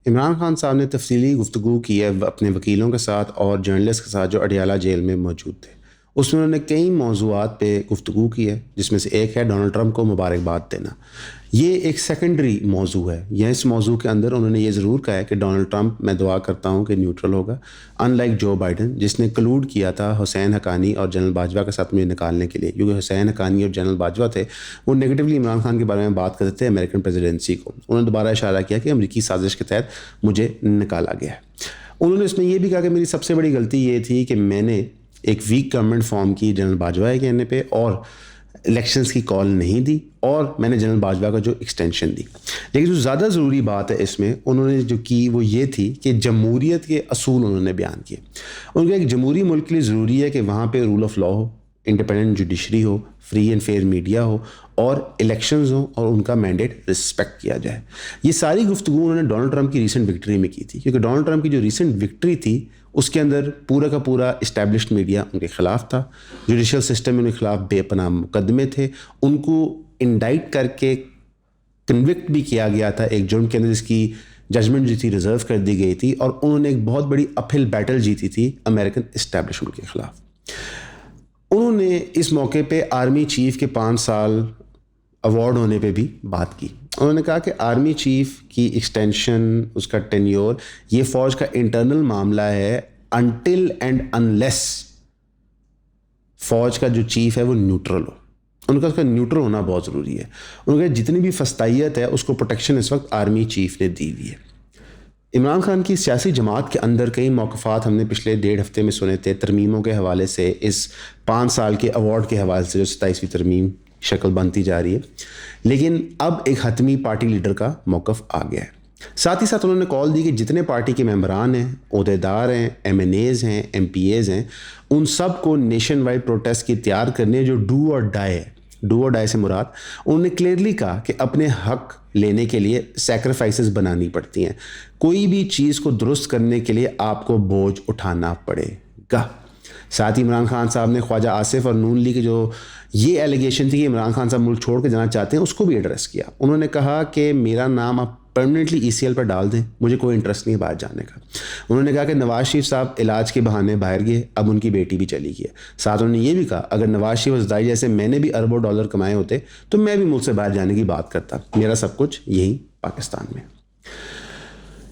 इमरान खान साहब ने तफसीली गुफ्तगू की है अपने वकीलों के साथ और जर्नलिस्ट के साथ जो अडियाला जेल में मौजूद थे। उसमें उन्होंने कई मौज़ूआत पे गुफ्तगू की है, जिसमें से एक है डोनाल्ड ट्रंप को मुबारकबाद देना। ये एक सेकेंडरी मौजू है। यह इस मौजू के अंदर उन्होंने ये ज़रूर कहा है कि डोनाल्ड ट्रंप, मैं दुआ करता हूँ कि न्यूट्रल होगा, अनलाइक जो बाइडन जिसने कलूड किया था हुसैन हक्कानी और जनरल बाजवा के साथ मुझे निकालने के लिए, क्योंकि हुसैन हक्कानी और जनरल बाजवा थे वो नेगेटिवली इमरान खान के बारे में बात करते थे अमेरिकन प्रेसिडेंसी को। उन्होंने दोबारा इशारा किया कि अमरीकी साजिश के तहत मुझे निकाला गया है। उन्होंने इसमें यह भी कहा कि मेरी सबसे बड़ी गलती ये थी कि मैंने एक वीक गवर्नमेंट फॉर्म की जनरल बाजवा के कहने पे और इलेक्शंस की कॉल नहीं दी, और मैंने जनरल बाजवा का जो एक्सटेंशन दी। लेकिन जो ज़्यादा ज़रूरी बात है इसमें उन्होंने जो की वो ये थी कि जमहूरियत के असूल उन्होंने बयान किए। उनका एक जमहूरी मुल्क के लिए ज़रूरी है कि वहाँ पे रूल ऑफ लॉ हो, इंडिपेंडेंट जुडिशरी हो, फ्री एंड फेयर मीडिया हो और इलेक्शंस हो और उनका मैंडेट रिस्पेक्ट किया जाए। ये सारी गुफ्तगू उन्होंने डोनाल्ड ट्रंप की रीसेंट विक्ट्री में की थी, क्योंकि डोनाल्ड ट्रंप की जो रीसेंट विक्ट्री थी उसके अंदर पूरा का पूरा इस्टेब्लिश्ड मीडिया उनके ख़िलाफ़ था, जुडिशल सिस्टम में उनके खिलाफ बेपनाह मुकदमे थे, उनको इंडाइट करके कन्विक्ट भी किया गया था एक जुर्म के अंदर जिसकी जजमेंट जो थी रिजर्व कर दी गई थी, और उन्होंने एक बहुत बड़ी अपहिल बैटल जीती थी अमेरिकन इस्टेब्लिशमेंट के ख़िलाफ़। उन्होंने इस मौके पे आर्मी चीफ के 5 साल अवार्ड होने पे भी बात की। उन्होंने कहा कि आर्मी चीफ की एक्सटेंशन, उसका टेन्योर, ये फ़ौज का इंटरनल मामला है अनटिल एंड अनलेस फ़ौज का जो चीफ है वो न्यूट्रल हो। उनका उसका न्यूट्रल होना बहुत ज़रूरी है। उनका जितनी भी फस्तायत है उसको प्रोटेक्शन इस वक्त आर्मी चीफ ने दी हुई है। इमरान खान की सियासी जमात के अंदर कई मौक़िफ़ात हमने पिछले 1.5 हफ्ते में सुने थे, तरमीमों के हवाले से, इस 5 साल के अवार्ड के हवाले से जो 27वीं तरमीम शक्ल बनती जा रही है। लेकिन अब एक हतमी पार्टी लीडर का मौक़िफ़ आ गया है। साथ ही साथ उन्होंने कॉल दी कि जितने पार्टी के मेंबरान हैं, ओहदेदार हैं, MNAs हैं, MPAs हैं, उन सब को नेशन वाइड प्रोटेस्ट की तैयार करने जो डू और डाई है। डू और डाई से मुराद, उन्होंने क्लियरली कहा कि अपने हक लेने के लिए सैक्रिफाइसेस बनानी पड़ती हैं। कोई भी चीज़ को दुरुस्त करने के लिए आपको बोझ उठाना पड़ेगा। साथ ही इमरान खान साहब ने ख्वाजा आसिफ और नून लीग की जो ये एलिगेशन थी कि इमरान खान साहब मुल्क छोड़ के जाना चाहते हैं, उसको भी एड्रेस किया। उन्होंने कहा कि मेरा नाम आप परमानेंटली ECL पर डाल दें, मुझे कोई इंटरेस्ट नहीं है बाहर जाने का। उन्होंने कहा कि नवाज शरीफ साहब इलाज के बहाने बाहर गए, अब उनकी बेटी भी चली गई है। साथ उन्होंने ये भी कहा अगर नवाज शरीफ वज़दाई जैसे मैंने भी अरबों डॉलर कमाए होते तो मैं भी मुल्क से बाहर जाने की बात करता, मेरा सब कुछ यही पाकिस्तान में।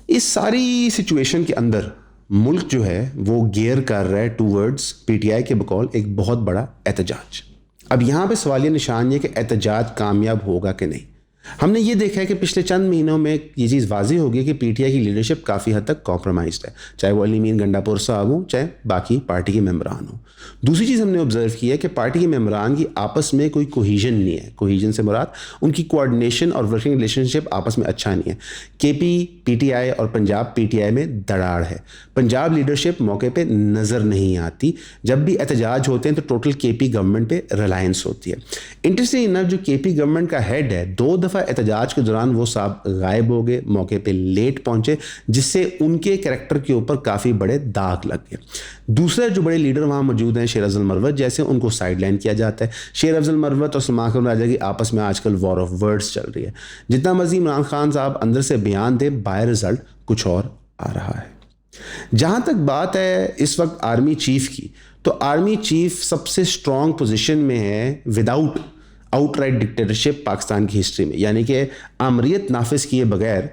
इस सारी सिचुएशन के अंदर मुल्क जो है वो गियर कर रहा है टूवर्ड्स PTI के बकौल एक बहुत बड़ा एहतजाज। अब यहाँ पे सवालिया निशान ये कि एहतजाज कामयाब होगा कि नहीं। हमने ये देखा है कि पिछले चंद महीनों में ये चीज़ वाज़ेह हो गई कि PTI की लीडरशिप काफ़ी हद तक कॉम्प्रोमाइज़्ड है, चाहे वो अली मीर गंडापुर साहब हो, चाहे बाकी पार्टी के मेंबरान हो। दूसरी चीज़ हमने ऑब्जर्व की है कि पार्टी के मेंबरान की आपस में कोई कोहीजन नहीं है। कोहीजन से मुराद उनकी कोऑर्डिनेशन और वर्किंग रिलेशनशिप आपस में अच्छा नहीं है। KP PTI और पंजाब PTI में दरार है। पंजाब लीडरशिप मौके पर नज़र नहीं आती। जब भी एहतजाज होते हैं तो टोटल KP गवर्नमेंट पर रिलायंस होती है। इंटरेस्टिंग इनफ जो KP गवर्नमेंट का हेड है, 2 दफ़ा एहतजाज के दौरान वो साहब गायब हो गए, मौके पे लेट पहुंचे, जिससे उनके कैरेक्टर के ऊपर काफ़ी बड़े दाग लग गए। दूसरे जो बड़े लीडर वहाँ मौजूद हैं, शेर अफजल मरवत जैसे, उनको साइडलाइन किया जाता है। शेर अफजल मरवत और सलमान खान राजा की आपस में आजकल वॉर ऑफ वर्ड्स चल रही है। जितना मर्जी इमरान खान साहब अंदर से बयान दे, बाहर रिजल्ट कुछ और आ रहा है। जहाँ तक बात है इस वक्त आर्मी चीफ की, तो आर्मी चीफ सबसे स्ट्रॉन्ग पोजीशन में है विदाउट आउटराइट डिक्टेटरशिप पाकिस्तान की हिस्ट्री में, यानी कि आमरीत नाफिज किए बगैर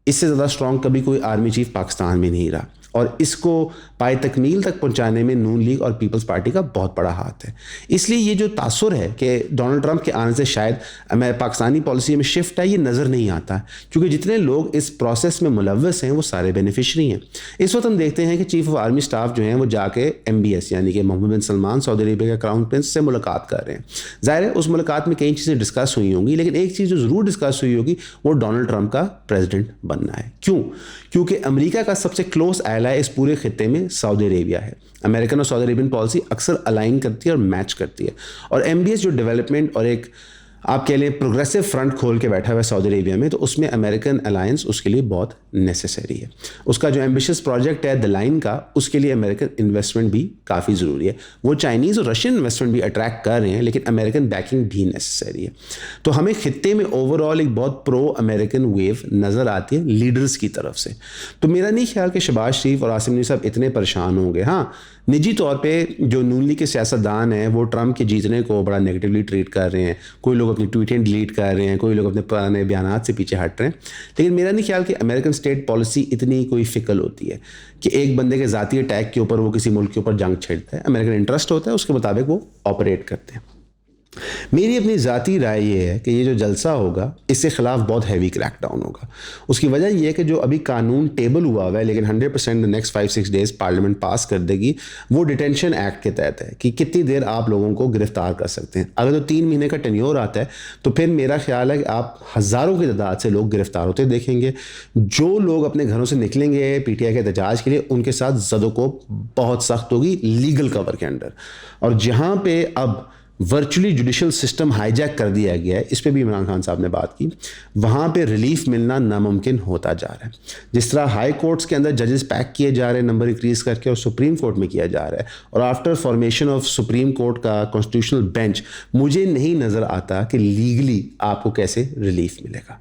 इससे ज़्यादा स्ट्रॉन्ग कभी कोई आर्मी चीफ पाकिस्तान में नहीं रहा। और इसको पाए तकमील तक पहुंचाने में नून लीग और पीपल्स पार्टी का बहुत बड़ा हाथ है। इसलिए ये जो तासुर है कि डोनाल्ड ट्रंप के आने से शायद पाकिस्तानी पॉलिसी में शिफ्ट है, ये नज़र नहीं आता, क्योंकि जितने लोग इस प्रोसेस में मुलव्वस हैं वो सारे बेनिफिशरी हैं। इस वक्त हम देखते हैं कि चीफ ऑफ आर्मी स्टाफ जो हैं वो जाके MBS यानी कि मोहम्मद बिन सलमान सऊदी अरेबिया के क्राउन प्रिंस से मुलाकात कर रहे हैं। ज़ाहिर है उस मुलाकात में कई चीज़ें डिस्कस हुई होंगी, लेकिन एक चीज़ जो ज़रूर डिस्कस हुई होगी वो डोनाल्ड ट्रंप का प्रेसिडेंट बनना है। क्यों? क्योंकि अमेरिका का सबसे क्लोज एला इस पूरे खित्ते में सऊदी अरेबिया है। अमेरिकन और सऊदी अरेबियन पॉलिसी अक्सर अलाइन करती है और मैच करती है। और MBS जो डेवलपमेंट और एक आप कह लें प्रोग्रेसिव फ्रंट खोल के बैठा हुआ है सऊदी अरेबिया में, तो उसमें अमेरिकन अलायंस उसके लिए बहुत नेसेसरी है। उसका जो एम्बिशियस प्रोजेक्ट है द लाइन का, उसके लिए अमेरिकन इन्वेस्टमेंट भी काफ़ी ज़रूरी है। वो चाइनीज़ और रशियन इन्वेस्टमेंट भी अट्रैक्ट कर रहे हैं, लेकिन अमेरिकन बैकिंग भी नेसेसरी है। तो हमें खित्ते में ओवरऑल एक बहुत प्रो अमेरिकन वेव नज़र आती है लीडर्स की तरफ से। तो मेरा नहीं ख्याल कि शहबाज शरीफ और आसिम नूरी साहब इतने परेशान होंगे। हाँ, निजी तौर पे जो नून लीग के सियासतदान हैं वो ट्रंप के जीतने को बड़ा नेगेटिवली ट्रीट कर रहे हैं। कोई लोग अपनी ट्वीटें डिलीट कर रहे हैं, कोई लोग अपने पुराने बयानात से पीछे हट रहे हैं। लेकिन मेरा नहीं ख्याल कि अमेरिकन स्टेट पॉलिसी इतनी कोई फिकल होती है कि एक बंदे के ज़ाती अटैक के ऊपर वो किसी मुल्क के ऊपर जंग छेड़ता है। अमेरिकन इंटरेस्ट होता है, उसके मुताबिक वो ऑपरेट करते हैं। मेरी अपनी ज़ाती राय ये है कि ये जो जलसा होगा इसके ख़िलाफ़ बहुत हैवी क्रैकडाउन होगा। उसकी वजह ये है कि जो अभी कानून टेबल हुआ हुआ है, लेकिन 100% नेक्स्ट 5-6 डेज़ पार्लियामेंट पास कर देगी, वो डिटेंशन एक्ट के तहत है कि कितनी देर आप लोगों को गिरफ्तार कर सकते हैं। अगर तो 3 महीने का टेन्योर आता है तो फिर मेरा ख्याल है कि आप हज़ारों की तादाद से लोग गिरफ्तार होते देखेंगे। जो लोग अपने घरों से निकलेंगे पीटीआई के एहतजाज के लिए, उनके साथ ज़दोकोब बहुत सख्त होगी लीगल कवर के अंडर। और जहाँ पे अब वर्चुअली जुडिशल सिस्टम हाईजैक कर दिया गया है, इस पे भी इमरान खान साहब ने बात की, वहाँ पे रिलीफ मिलना नामुमकिन होता जा रहा है। जिस तरह हाई कोर्ट्स के अंदर जजेस पैक किए जा रहे हैं नंबर इंक्रीज़ करके, और सुप्रीम कोर्ट में किया जा रहा है, और after formation of supreme court का कॉन्स्टिट्यूशनल बेंच, मुझे नहीं नज़र आता कि लीगली आपको कैसे रिलीफ मिलेगा।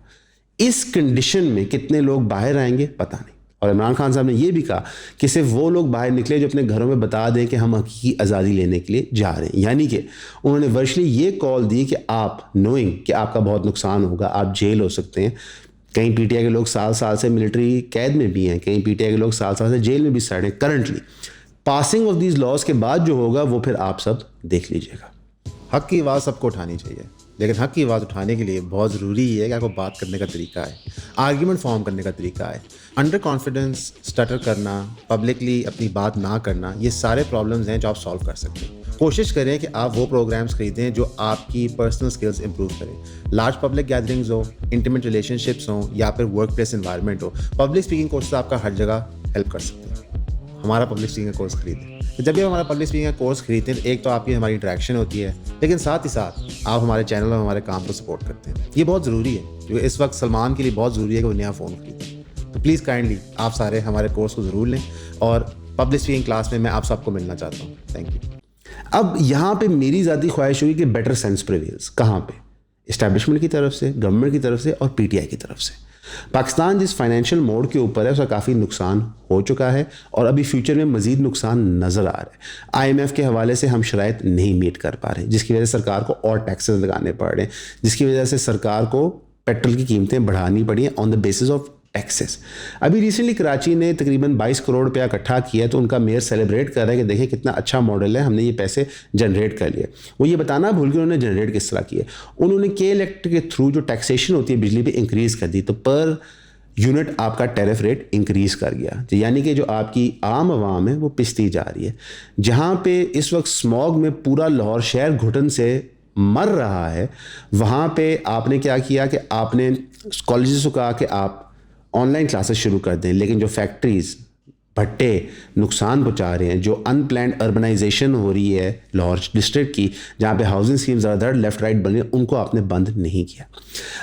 इस कंडीशन में कितने लोग बाहर आएंगे पता नहीं। और इमरान खान साहब ने यह भी कहा कि सिर्फ वो लोग बाहर निकले जो अपने घरों में बता दें कि हम हकीकी आज़ादी लेने के लिए जा रहे हैं। यानी कि उन्होंने वर्चुअली ये कॉल दी कि आप नोइंग कि आपका बहुत नुकसान होगा, आप जेल हो सकते हैं। कई पीटीआई के लोग साल साल से मिलिट्री कैद में भी हैं, कई पीटीआई के लोग साल साल से जेल में भी सड़ रहे हैं। Currently passing of these laws के बाद जो होगा वो फिर आप सब देख लीजिएगा। हक की आवाज़ सबको उठानी चाहिए, लेकिन हक की आवाज़ उठाने के लिए बहुत ज़रूरी है कि आपको बात करने का तरीका है, आर्ग्यूमेंट फॉर्म करने का तरीका है। अंडर कॉन्फिडेंस, स्टटर करना, पब्लिकली अपनी बात ना करना, ये सारे प्रॉब्लम्स हैं जो आप सॉल्व कर सकते हैं। कोशिश करें कि आप वो प्रोग्राम्स खरीदें जो आपकी पर्सनल स्किल्स इंप्रूव करें। लार्ज पब्लिक गैदरिंग्स हो, इंटीमेट रिलेशनशिप्स हो, या फिर वर्क प्लेस इन्वायरमेंट हो, पब्लिक स्पीकिंग कोर्सेज आपका हर जगह हेल्प कर सकते हैं। हमारा पब्लिक स्पीकिंग कोर्स खरीदें। तो जब भी हमारा पब्लिक स्पीकिंग कोर्स खरीदते हैं, एक तो आपकी हमारी इंटरेक्शन होती है, लेकिन साथ ही साथ आप हमारे चैनल और हमारे काम को सपोर्ट करते हैं। ये बहुत ज़रूरी है, क्योंकि इस वक्त सलमान के लिए बहुत ज़रूरी है कि वो नया फ़ोन खरीदें। तो प्लीज़ काइंडली आप सारे हमारे कोर्स को ज़रूर लें, और पब्लिक स्पीकिंग क्लास में मैं आप सबको मिलना चाहता हूँ। Thank you. अब यहाँ पे मेरी ज़ाती ख्वाहिश हुई कि बेटर सेंस प्रिवेल्स। कहाँ पे? इस्टेब्लिशमेंट की तरफ से, गवर्नमेंट की तरफ से, और पीटीआई की तरफ से। पाकिस्तान जिस फाइनेंशियल मोड के ऊपर है उसका काफ़ी नुकसान हो चुका है, और अभी फ्यूचर में मज़ीद नुकसान नज़र आ रहा है। IMF के हवाले से हम शराइत नहीं मीट कर पा रहे, जिसकी वजह से सरकार को और टैक्सेस लगाने पड़ रहे हैं, जिसकी वजह से सरकार को पेट्रोल की कीमतें बढ़ानी पड़ी हैं on the basis of taxes. अभी रिसेंटली कराची ने तकरीबन 22 करोड़ रुपया इकट्ठा किया, तो उनका मेयर सेलिब्रेट कर रहा है कि देखें कितना अच्छा मॉडल है, हमने ये पैसे जनरेट कर लिए। वो ये बताना भूल गए उन्होंने जनरेट किस तरह किए। उन्होंने के एक्ट के थ्रू जो टैक्सेशन होती है बिजली पे इंक्रीज़ कर दी, तो पर यूनिट आपका टैरिफ रेट इंक्रीज़ कर गया, यानी कि जो आपकी आम आवाम है वो पिसती जा रही है। जहाँ पे इस वक्त स्मॉग में पूरा लाहौर शहर घुटन से मर रहा है, वहाँ पे आपने क्या किया कि आपने कॉलेजेस को कहा कि आप ऑनलाइन क्लासेस शुरू कर दें, लेकिन जो फैक्ट्रीज़, भट्टे नुकसान पहुंचा रहे हैं, जो अनप्लान्ड अर्बनाइजेशन हो रही है लाहौर डिस्ट्रिक्ट की, जहाँ पे हाउसिंग स्कीम ज़्यादातर लेफ्ट राइट बन रही है, उनको आपने बंद नहीं किया।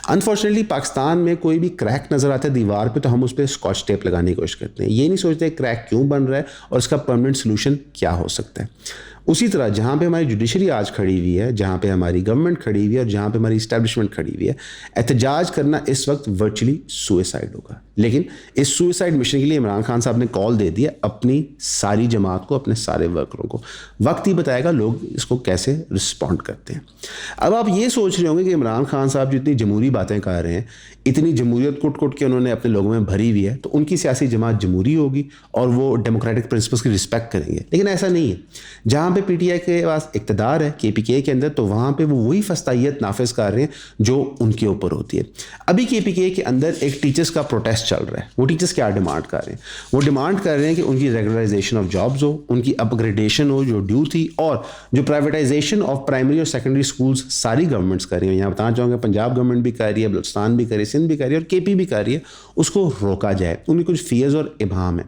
अनफॉर्चुनेटली पाकिस्तान में कोई भी क्रैक नज़र आता है दीवार पे, तो हम उस पर स्कॉच टेप लगाने की कोशिश करते हैं। ये नहीं सोचते क्रैक क्यों बन रहा है और इसका परमानेंट सोल्यूशन क्या हो सकता है। उसी तरह जहाँ पे हमारी जुडिशरी आज खड़ी हुई है, जहाँ पे हमारी गवर्नमेंट खड़ी हुई है, और जहाँ पे हमारी इस्टेब्लिशमेंट खड़ी हुई है, एहतजाज करना इस वक्त वर्चुअली सुसाइड होगा। लेकिन इस सुसाइड मिशन के लिए इमरान खान साहब ने कॉल दे दिया अपनी सारी जमात को, अपने सारे वर्करों को। वक्त ही बताएगा लोग इसको कैसे रिस्पॉन्ड करते हैं। अब आप ये सोच रहे होंगे कि इमरान खान साहब जो इतनी जमहूरी बातें कर रहे हैं, इतनी जमहूरियत कुट कुट के उन्होंने अपने लोगों में भरी हुई है, तो उनकी सियासी जमात जमहूरी होगी और वो डेमोक्रेटिक प्रिंसिपल्स की रिस्पेक्ट करेंगे। लेकिन ऐसा नहीं है। जहाँ पे पीटीआई के पास इक़्तिदार है, केपीके के अंदर, तो वहाँ पे वो वही फस्तायत नाफिज कर रहे हैं जो उनके ऊपर होती है। अभी केपीके के अंदर एक टीचर्स का प्रोटेस्ट चल रहा है। वो टीचर्स क्या डिमांड कर रहे हैं? वो डिमांड कर रहे हैं कि उनकी रेगुलराइजेशन ऑफ जॉब्स हो, उनकी अपग्रेडेशन हो जो ड्यू थी, और जो प्राइवेटाइजेशन ऑफ प्राइमरी और सेकेंडरी स्कूल्स सारी गवर्नमेंट्स कर रही हैं। यहाँ बताना चाहूँगा पंजाब गवर्नमेंट भी कर रही है, बलूचिस्तान भी कर रही है, सिंध भी कर रही है, और केपी भी कर रही है, उसको रोका जाए। उनकी कुछ फियर्स और इबाम है।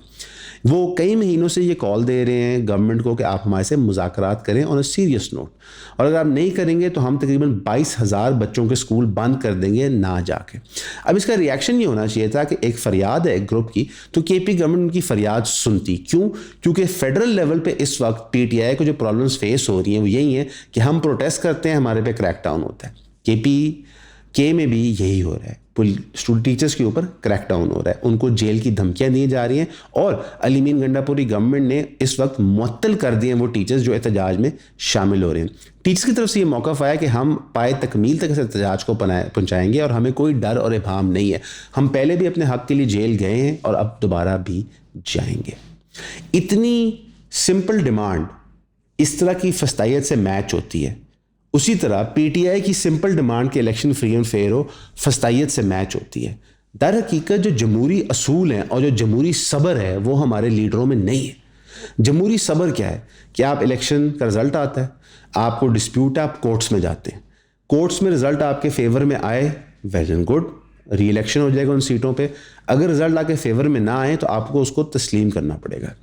वो कई महीनों से ये कॉल दे रहे हैं गवर्नमेंट को कि आप हमारे से मुज़ाकरात करें ऑन अ सीरियस नोट, और अगर आप नहीं करेंगे तो हम तकरीबन 22,000 बच्चों के स्कूल बंद कर देंगे ना जाके। अब इसका रिएक्शन ये होना चाहिए था कि एक फरियाद है एक ग्रुप की, तो केपी गवर्नमेंट उनकी फरियाद सुनती। क्यों? क्योंकि फेडरल लेवल पे इस वक्त पीटीआई को जो प्रॉब्लम्स फेस हो रही हैं वो यही है कि हम प्रोटेस्ट करते हैं, हमारे पे क्रैकडाउन होता है। के में भी यही हो रहा है, स्टूडेंट टीचर्स के ऊपर क्रैकडाउन हो रहा है, उनको जेल की धमकियां दी जा रही हैं, और अलीमीन गंडापुरी गवर्नमेंट ने इस वक्त मुअत्तल कर दिए हैं वो टीचर्स जो एहतजाज में शामिल हो रहे हैं। टीचर्स की तरफ से ये मौक़िफ़ आया कि हम पाए तकमील तक इस एहतजाज को पहुँचाएंगे और हमें कोई डर और इबाम नहीं है, हम पहले भी अपने हक़ के लिए जेल गए हैं और अब दोबारा भी जाएंगे। इतनी सिंपल डिमांड इस तरह की फस्तायत से मैच होती है। उसी तरह पीटीआई की सिंपल डिमांड के इलेक्शन फ्री एंड फेयर हो फस्तायत से मैच होती है। दर हकीकत जो जमहूरी असूल हैं और जो जमहूरी सब्र है वो हमारे लीडरों में नहीं है। जमहूरी सब्र क्या है कि आप इलेक्शन का रिजल्ट आता है, आपको डिस्प्यूट है, आप कोर्ट्स में जाते हैं, कोर्ट्स में रिजल्ट आपके फेवर में आए, वेल एंड गुड, री इलेक्शन हो जाएगा उन सीटों पर। अगर रिजल्ट आपके फेवर में ना आए तो आपको उसको तस्लीम करना पड़ेगा।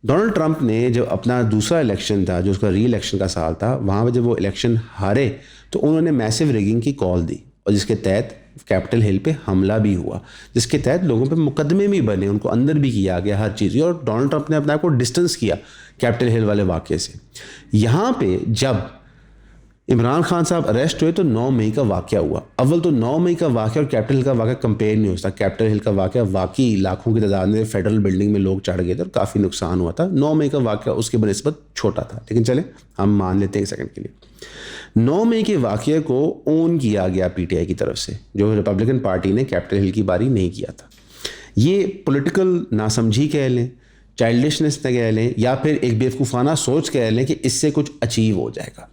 डोनाल्ड ट्रंप ने जब अपना दूसरा इलेक्शन था, जो उसका री इलेक्शन का साल था, वहाँ पर जब वो इलेक्शन हारे तो उन्होंने मैसिव रिगिंग की कॉल दी, और जिसके तहत कैपिटल हिल पे हमला भी हुआ, जिसके तहत लोगों पे मुकदमे भी बने, उनको अंदर भी किया गया हर चीज़, और डोनाल्ड ट्रंप ने अपने आप को डिस्टेंस किया कैपिटल हिल वाले वाक़े से। यहाँ पे जब इमरान खान साहब अरेस्ट हुए तो 9 मई का वाक़या हुआ। अव्वल तो 9 मई का वाक़या और कैपिटल हिल का वाक़या कंपेयर नहीं हो सकता। कैपिटल हिल का वाक़या वाकई लाखों की तादाद में फेडरल बिल्डिंग में लोग चढ़ गए थे और काफ़ी नुकसान हुआ था। 9 मई का वाक़या उसके बनिस्बत छोटा था, लेकिन चले हम मान लेते हैं एक सेकंड के लिए। 9 मई के वाक़ये को ओन किया गया पीटीआई की तरफ से, जो रिपब्लिकन पार्टी ने कैपिटल हिल की बारी नहीं किया था। ये पॉलिटिकल नासमझी कह लें, चाइल्डिशनेस कह लें, या फिर एक बेवकूफ़ाना सोच कह लें कि इससे कुछ अचीव हो जाएगा।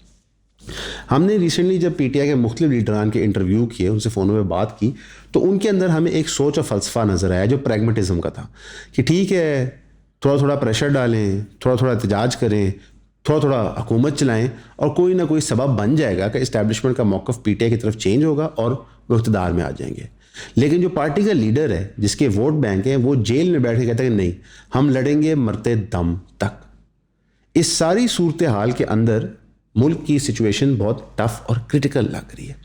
हमने रिसेंटली जब पीटीआई के मुख्तलिफ लीडरान के इंटरव्यू किए, उनसे फ़ोनों में बात की, तो उनके अंदर हमें एक सोच और फ़लसफ़ा नज़र आया जो प्रैग्मेटिज़म का था कि ठीक है, थोड़ा थोड़ा प्रेशर डालें, थोड़ा थोड़ा एहतजाज करें, थोड़ा थोड़ा हुकूमत चलाएं, और कोई ना कोई सबब बन जाएगा कि इस्टेब्लिशमेंट का मौक़िफ़ पीटीआई की तरफ चेंज होगा और वो इक़्तिदार में आ जाएंगे। लेकिन जो पार्टी का लीडर है, जिसके वोट बैंक हैं, वो जेल में बैठ के कहता है कि नहीं, हम लड़ेंगे मरते दम तक। इस सारी सूरत हाल के अंदर मुल्क की सिचुएशन बहुत टफ और क्रिटिकल लग रही है।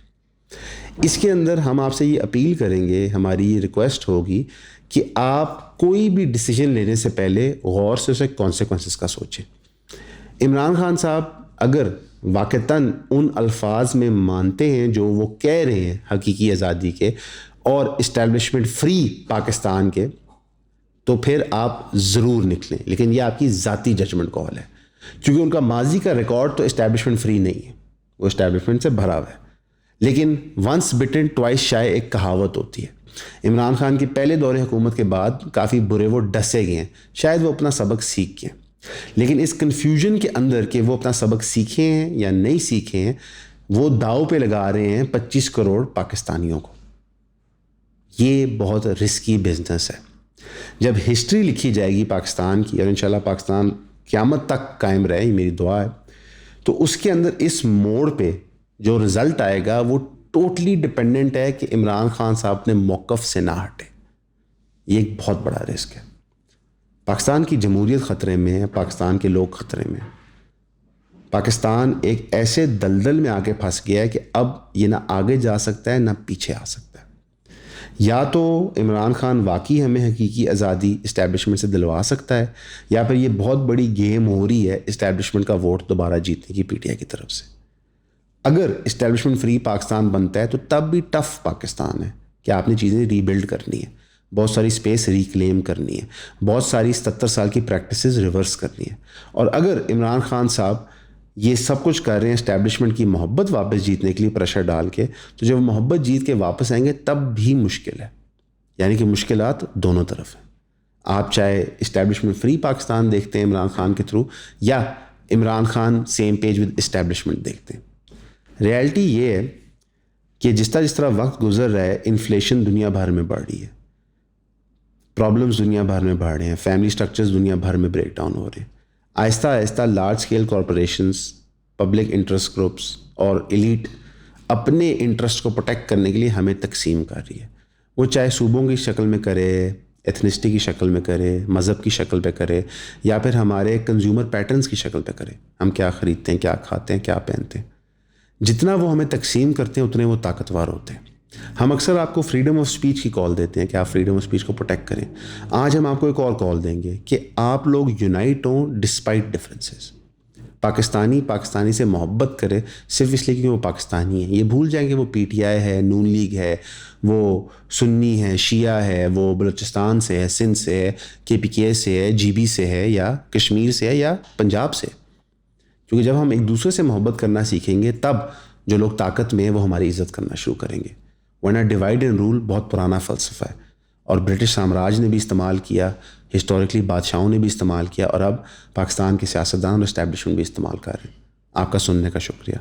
इसके अंदर हम आपसे ये अपील करेंगे, हमारी ये रिक्वेस्ट होगी कि आप कोई भी डिसीजन लेने से पहले गौर से उसे कॉन्सिक्वेंसेस का सोचें। इमरान खान साहब अगर वाक़तन उन अल्फाज में मानते हैं जो वो कह रहे हैं हकीकी आज़ादी के और इस्टेब्लिशमेंट फ्री पाकिस्तान के, तो फिर आप ज़रूर निकलें। लेकिन ये आपकी ज़ाती जजमेंट कॉल है, क्योंकि उनका माजी का रिकॉर्ड तो इस्टेब्लिशमेंट फ्री नहीं है, वो इस्टेब्लिशमेंट से भरा हुआ है। लेकिन वंस बिटन ट्वाइस शाय एक कहावत होती है। इमरान खान के पहले दौरे हुकूमत के बाद काफ़ी बुरे वो डसे गए हैं, शायद वो अपना सबक सीख गए, लेकिन इस कन्फ्यूजन के अंदर कि वो अपना सबक सीखे हैं या नहीं सीखे हैं, वो दाव पे लगा रहे हैं 25 करोड़ पाकिस्तानियों को। ये बहुत रिस्की बिजनेस है। जब हिस्ट्री लिखी जाएगी पाकिस्तान की, और इंशाल्लाह पाकिस्तान क़यामत तक कायम रहे, ये मेरी दुआ है, तो उसके अंदर इस मोड़ पे जो रिज़ल्ट आएगा वो टोटली डिपेंडेंट है कि इमरान खान साहब अपने मौक़िफ़ से ना हटे। ये एक बहुत बड़ा रिस्क है। पाकिस्तान की जमहूरियत ख़तरे में है, पाकिस्तान के लोग ख़तरे में। पाकिस्तान एक ऐसे दलदल में आके फंस गया है कि अब ये ना आगे जा सकता है ना पीछे आ सकता है। या तो इमरान खान वाकई हमें हकीकी आज़ादी इस्टेब्लिशमेंट से दिलवा सकता है, या फिर ये बहुत बड़ी गेम हो रही है इस्टेब्लिशमेंट का वोट दोबारा जीतने की पीटीआई की तरफ से। अगर इस्टेब्लिशमेंट फ्री पाकिस्तान बनता है तो तब भी टफ़ पाकिस्तान है कि आपने चीज़ें रीबिल्ड करनी है, बहुत सारी स्पेस रिक्लेम करनी है, बहुत सारी 77 साल की प्रैक्टिसेस रिवर्स करनी है। और अगर इमरान खान साहब ये सब कुछ कर रहे हैं इस्टेब्लिशमेंट की मोहब्बत वापस जीतने के लिए प्रेशर डाल के, तो जब मोहब्बत जीत के वापस आएंगे तब भी मुश्किल है। यानी कि मुश्किलात दोनों तरफ हैं। आप चाहे इस्टेब्लिशमेंट फ्री पाकिस्तान देखते हैं इमरान खान के थ्रू, या Imran Khan same page with establishment देखते हैं। रियलिटी ये है कि जिस तरह वक्त गुजर रहा है, इन्फ्लेशन दुनिया भर में बढ़ रही है, प्रॉब्लम्स दुनिया भर में बढ़ रहे हैं, फैमिली स्ट्रक्चर्स दुनिया भर में ब्रेक डाउन हो रहे हैं। Aahista Aahista large scale corporations, public interest groups और एलीट अपने इंटरेस्ट को प्रोटेक्ट करने के लिए हमें तकसीम कर रही है। वो चाहे सूबों की शक्ल में करे, एथनिसिटी की शक्ल में करे, मज़हब की शक्ल पे करे, या फिर हमारे कंज्यूमर पैटर्न्स की शक्ल पे करे। हम क्या ख़रीदते हैं, क्या खाते हैं, क्या पहनते हैं। जितना वो हमें तकसीम करते हैं उतने वो ताकतवर होते हैं। हम अक्सर आपको फ्रीडम ऑफ स्पीच की कॉल देते हैं कि आप फ्रीडम ऑफ स्पीच को प्रोटेक्ट करें। आज हम आपको एक और कॉल देंगे कि आप लोग यूनाइट हों डिस्पाइट डिफरेंसेस। पाकिस्तानी से मोहब्बत करे सिर्फ इसलिए क्योंकि वो पाकिस्तानी है। ये भूल जाएंगे वो पीटीआई है, नून लीग है, वो सुन्नी है, शिया है, वो बलूचिस्तान से है, सिंध से है, केपीके से है, जीबी से है, या कश्मीर से है, या पंजाब से। क्योंकि जब हम एक दूसरे से मोहब्बत करना सीखेंगे तब जो लोग ताकत में है वो हमारी इज़्ज़त करना शुरू करेंगे। वरना डिवाइड एंड रूल बहुत पुराना फ़लसफ़ा है और ब्रिटिश साम्राज्य ने भी इस्तेमाल किया, हिस्टोरिकली बादशाहों ने भी इस्तेमाल किया, और अब पाकिस्तान के सियासतदान और इस्टेब्लिशमेंट भी इस्तेमाल कर रहे हैं। आपका सुनने का शुक्रिया।